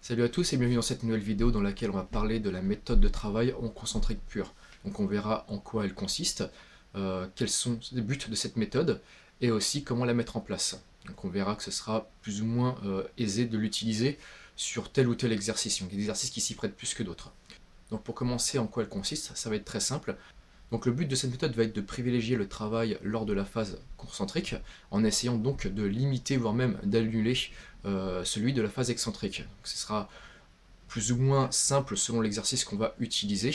Salut à tous et bienvenue dans cette nouvelle vidéo dans laquelle on va parler de la méthode de travail en concentrique pur. Donc on verra en quoi elle consiste, quels sont les buts de cette méthode et aussi comment la mettre en place. Donc on verra que ce sera plus ou moins aisé de l'utiliser sur tel ou tel exercice. Donc il y a des exercices qui s'y prêtent plus que d'autres. Donc pour commencer, en quoi elle consiste, ça va être très simple. Donc le but de cette méthode va être de privilégier le travail lors de la phase concentrique en essayant donc de limiter voire même d'annuler celui de la phase excentrique. Donc, ce sera plus ou moins simple selon l'exercice qu'on va utiliser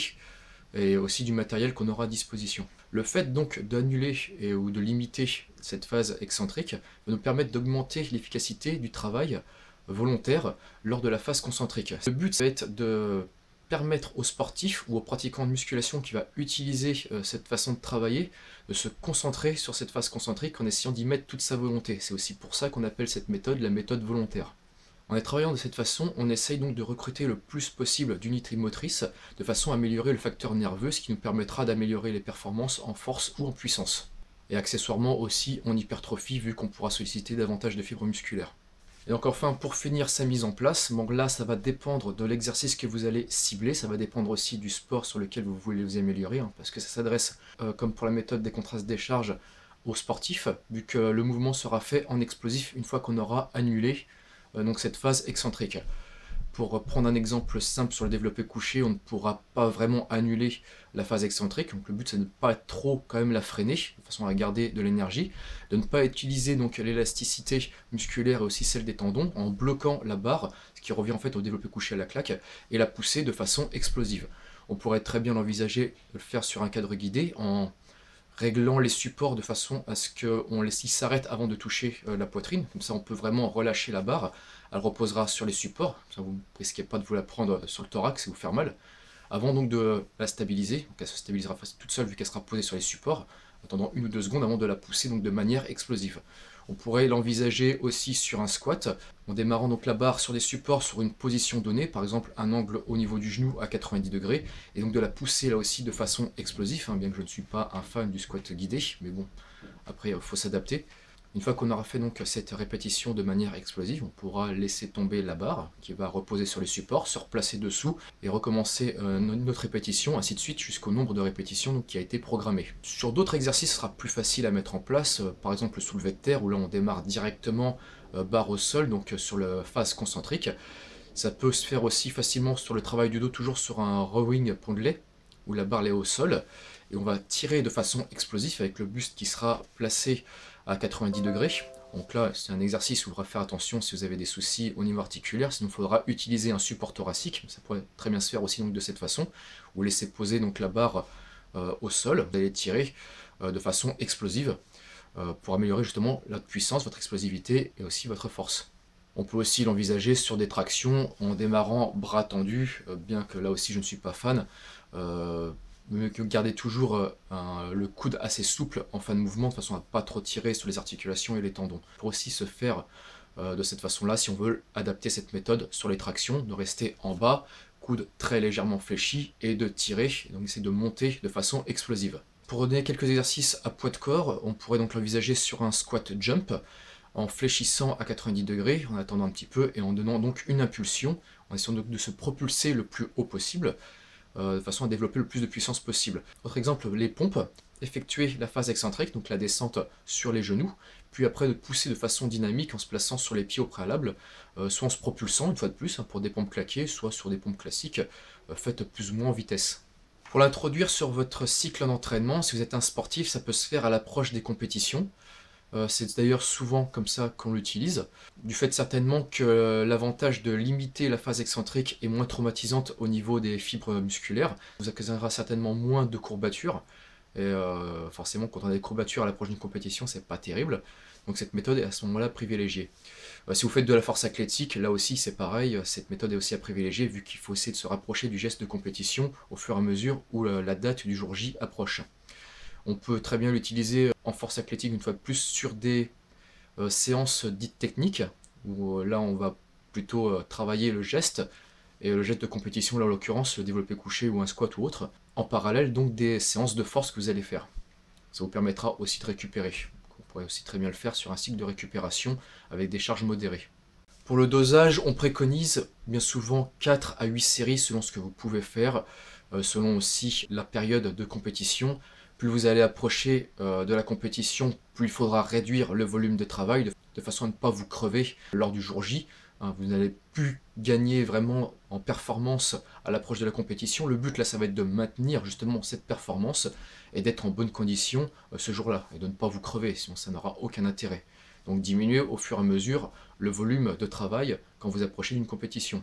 et aussi du matériel qu'on aura à disposition. Le fait donc d'annuler ou de limiter cette phase excentrique va nous permettre d'augmenter l'efficacité du travail volontaire lors de la phase concentrique. Le but va être de permettre aux sportifs ou aux pratiquants de musculation qui va utiliser cette façon de travailler de se concentrer sur cette phase concentrique en essayant d'y mettre toute sa volonté. C'est aussi pour ça qu'on appelle cette méthode la méthode volontaire. En travaillant de cette façon, on essaye donc de recruter le plus possible d'unités motrices de façon à améliorer le facteur nerveux, ce qui nous permettra d'améliorer les performances en force ou en puissance. Et accessoirement aussi en hypertrophie vu qu'on pourra solliciter davantage de fibres musculaires. Et donc enfin, pour finir sa mise en place, donc là ça va dépendre de l'exercice que vous allez cibler, ça va dépendre aussi du sport sur lequel vous voulez vous améliorer, parce que ça s'adresse, comme pour la méthode des contrastes décharge, aux sportifs, vu que le mouvement sera fait en explosif une fois qu'on aura annulé donc cette phase excentrique. Pour prendre un exemple simple sur le développé couché, on ne pourra pas vraiment annuler la phase excentrique, donc le but c'est de ne pas trop quand même la freiner, de façon à garder de l'énergie, de ne pas utiliser donc l'élasticité musculaire et aussi celle des tendons en bloquant la barre, ce qui revient en fait au développé couché à la claque, et la pousser de façon explosive. On pourrait très bien l'envisager de le faire sur un cadre guidé en réglant les supports de façon à ce qu'on les s'arrête avant de toucher la poitrine. Comme ça, on peut vraiment relâcher la barre. Elle reposera sur les supports. Ça, vous ne risquez pas de vous la prendre sur le thorax et vous faire mal. Avant donc de la stabiliser, donc elle se stabilisera toute seule vu qu'elle sera posée sur les supports, attendant 1 ou 2 secondes avant de la pousser donc de manière explosive. On pourrait l'envisager aussi sur un squat, en démarrant donc la barre sur des supports sur une position donnée, par exemple un angle au niveau du genou à 90 degrés, et donc de la pousser là aussi de façon explosive, bien que je ne suis pas un fan du squat guidé, mais bon, après il faut s'adapter. Une fois qu'on aura fait donc cette répétition de manière explosive, on pourra laisser tomber la barre qui va reposer sur les supports, se replacer dessous et recommencer notre répétition, ainsi de suite jusqu'au nombre de répétitions donc, qui a été programmé. Sur d'autres exercices, ce sera plus facile à mettre en place, par exemple le soulevé de terre où là on démarre directement barre au sol, donc sur la phase concentrique. Ça peut se faire aussi facilement sur le travail du dos, toujours sur un rowing pondelé, où la barre est au sol, et on va tirer de façon explosive avec le buste qui sera placé à 90 degrés. Donc là, c'est un exercice où il faudra faire attention si vous avez des soucis au niveau articulaire, sinon il faudra utiliser un support thoracique. Ça pourrait très bien se faire aussi donc, de cette façon, vous laissez poser donc, la barre au sol, vous allez tirer de façon explosive pour améliorer justement votre puissance, votre explosivité et aussi votre force. On peut aussi l'envisager sur des tractions en démarrant bras tendus, bien que là aussi je ne suis pas fan. Garder toujours le coude assez souple en fin de mouvement, de façon à ne pas trop tirer sur les articulations et les tendons. Pour aussi se faire de cette façon-là, si on veut adapter cette méthode sur les tractions, de rester en bas, coude très légèrement fléchi, et de tirer, donc essayer de monter de façon explosive. Pour donner quelques exercices à poids de corps, on pourrait donc l'envisager sur un squat jump, en fléchissant à 90 degrés, en attendant un petit peu, et en donnant donc une impulsion, en essayant de se propulser le plus haut possible, de façon à développer le plus de puissance possible. Autre exemple, les pompes, effectuer la phase excentrique, donc la descente sur les genoux, puis après de pousser de façon dynamique en se plaçant sur les pieds au préalable, soit en se propulsant une fois de plus pour des pompes claquées, soit sur des pompes classiques, faites plus ou moins en vitesse. Pour l'introduire sur votre cycle d'entraînement, si vous êtes un sportif, ça peut se faire à l'approche des compétitions. C'est d'ailleurs souvent comme ça qu'on l'utilise, du fait certainement que l'avantage de limiter la phase excentrique est moins traumatisante au niveau des fibres musculaires, vous occasionnera certainement moins de courbatures, et forcément quand on a des courbatures à l'approche d'une compétition, c'est pas terrible, donc cette méthode est à ce moment-là privilégiée. Si vous faites de la force athlétique, là aussi c'est pareil, cette méthode est aussi à privilégier vu qu'il faut essayer de se rapprocher du geste de compétition au fur et à mesure où la date du jour J approche. On peut très bien l'utiliser en force athlétique une fois de plus sur des séances dites techniques, où là on va plutôt travailler le geste, et le geste de compétition, là en l'occurrence le développé couché ou un squat ou autre, en parallèle donc des séances de force que vous allez faire. Ça vous permettra aussi de récupérer. Vous pourrez aussi très bien le faire sur un cycle de récupération avec des charges modérées. Pour le dosage, on préconise bien souvent 4 à 8 séries selon ce que vous pouvez faire, selon aussi la période de compétition. Plus vous allez approcher de la compétition, plus il faudra réduire le volume de travail de façon à ne pas vous crever lors du jour J. Vous n'allez plus gagner vraiment en performance à l'approche de la compétition. Le but là, ça va être de maintenir justement cette performance et d'être en bonne condition ce jour-là et de ne pas vous crever, sinon ça n'aura aucun intérêt. Donc diminuer au fur et à mesure le volume de travail quand vous approchez d'une compétition.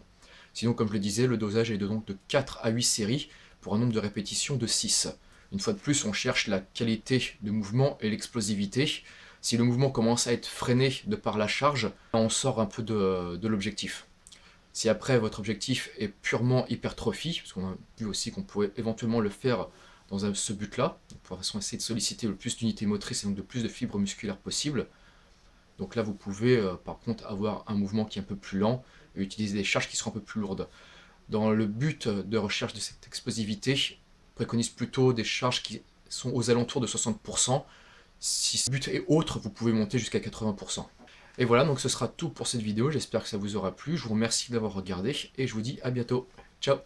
Sinon, comme je le disais, le dosage est donc de 4 à 8 séries pour un nombre de répétitions de 6. Une fois de plus, on cherche la qualité de mouvement et l'explosivité. Si le mouvement commence à être freiné de par la charge, on sort un peu de l'objectif. Si après votre objectif est purement hypertrophie, parce qu'on a vu aussi qu'on pouvait éventuellement le faire dans ce but-là, pour essayer de solliciter le plus d'unités motrices et donc de plus de fibres musculaires possible. Donc là, vous pouvez par contre avoir un mouvement qui est un peu plus lent et utiliser des charges qui seront un peu plus lourdes. Dans le but de recherche de cette explosivité, je préconise plutôt des charges qui sont aux alentours de 60%. Si ce but est autre, vous pouvez monter jusqu'à 80%. Et voilà, donc ce sera tout pour cette vidéo. J'espère que ça vous aura plu. Je vous remercie d'avoir regardé et je vous dis à bientôt. Ciao!